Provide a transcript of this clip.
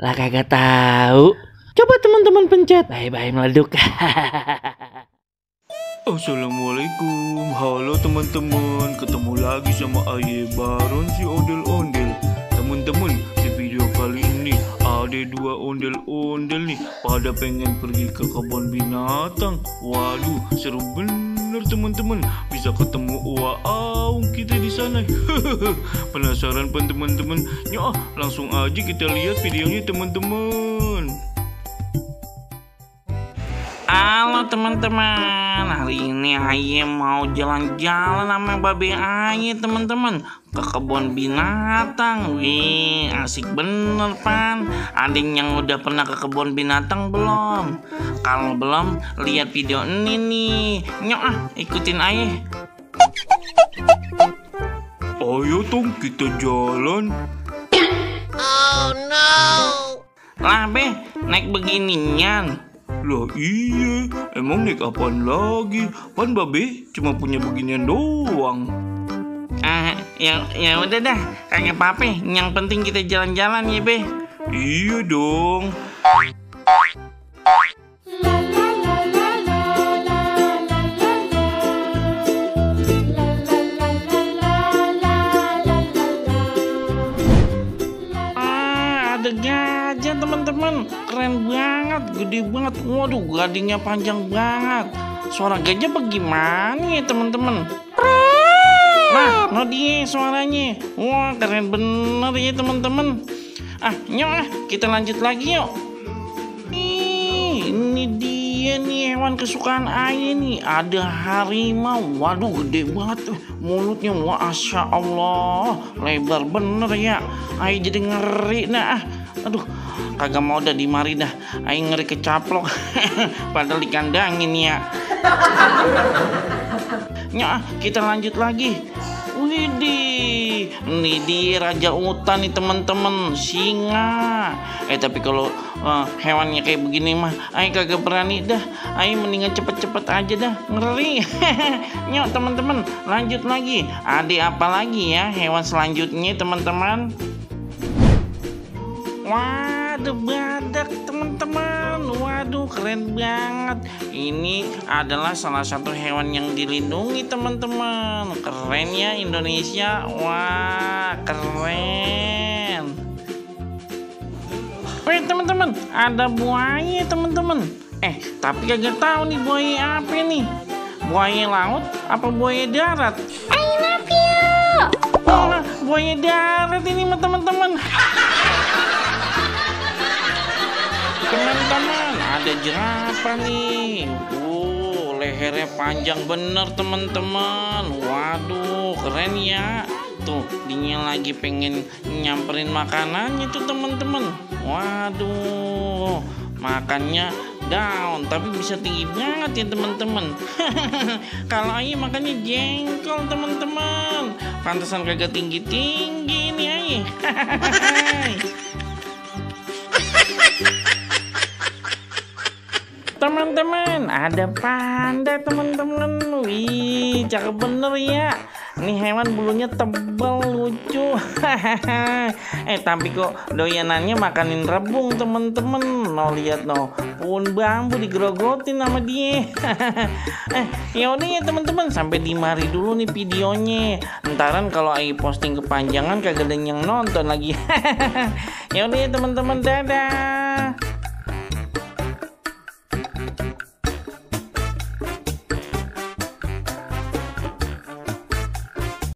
Lah kagak tahu. Coba teman-teman pencet. Bye-bye meleduk. Assalamualaikum, halo teman-teman. Ketemu lagi sama Aye Baron si ondel-ondel. Teman-teman, di video kali ini ada dua ondel-ondel nih pada pengen pergi ke kebun binatang. Waduh, seru bener teman-teman. Bisa ketemu Aung kita di sana. Penasaran kan teman-teman? Ya, langsung aja kita lihat videonya teman-teman. Halo teman-teman, hari ini Aye mau jalan-jalan sama babe Aye teman-teman ke kebun binatang. Wih, asik bener Pan. Ada yang udah pernah ke kebun binatang belum? Kalau belum, lihat video ini nih. Nyok ikutin Aye. Ayo dong kita jalan. Oh no. Lah be, naik beginian. Lah iya, emang naik apaan lagi? Pan babe cuma punya beginian doang. Ya udah dah, kagak apa-apa. Yang penting kita jalan-jalan ya be. Iya dong. Ada gajah teman-teman, keren banget, gede banget. Waduh, gadingnya panjang banget. Suara gajah bagaimana ya teman-teman? Nah dia suaranya. Wah, keren bener ya teman-teman. Nyok kita lanjut lagi yuk. Ini dia nih hewan kesukaan Aye nih. Ada harimau. Waduh, gede banget. Mulutnya, masya Allah, lebar bener ya. Aye jadi ngeri. Aduh, kagak mau dah di mari dah. Aye ngeri kecaplok. Padahal dikandangin ya. Kita lanjut lagi. Widih, ini dia raja hutan nih teman-teman, singa. Tapi kalau hewannya kayak begini mah Aye kagak berani dah. Aye mendingan cepet-cepet aja dah, ngeri. Nyok teman-teman, lanjut lagi. Ada apa lagi ya hewan selanjutnya teman-teman? Waduh, badak teman-teman. Waduh, keren banget. Ini adalah salah satu hewan yang dilindungi teman-teman. Keren ya Indonesia. Wah, keren. Teman-teman, ada buaya teman-teman. Tapi kagak tahu nih buaya apa nih. Buaya laut apa buaya darat? I love you. Buaya darat ini teman-teman. Teman-teman, ada jerapah nih. Lehernya panjang bener teman-teman. Waduh, keren ya. Tuh, dia lagi pengen nyamperin makanannya tuh teman-teman. Waduh, makannya down, tapi bisa tinggi banget ya teman-teman. Kalau Aye makannya jengkol teman-teman. Pantesan kagak tinggi-tinggi nih Aye. Teman-teman, ada panda teman-teman. Wih, cakep bener ya. Ini hewan bulunya tebal, lucu. Tapi kok doyanannya makanin rebung teman-teman. Lihat pohon bambu digerogotin sama dia. Ya udah ya teman-teman, sampai di mari dulu nih videonya. Entaran kalau Aye posting kepanjangan kagak ada yang nonton lagi. Ya udah ya teman-teman, dadah.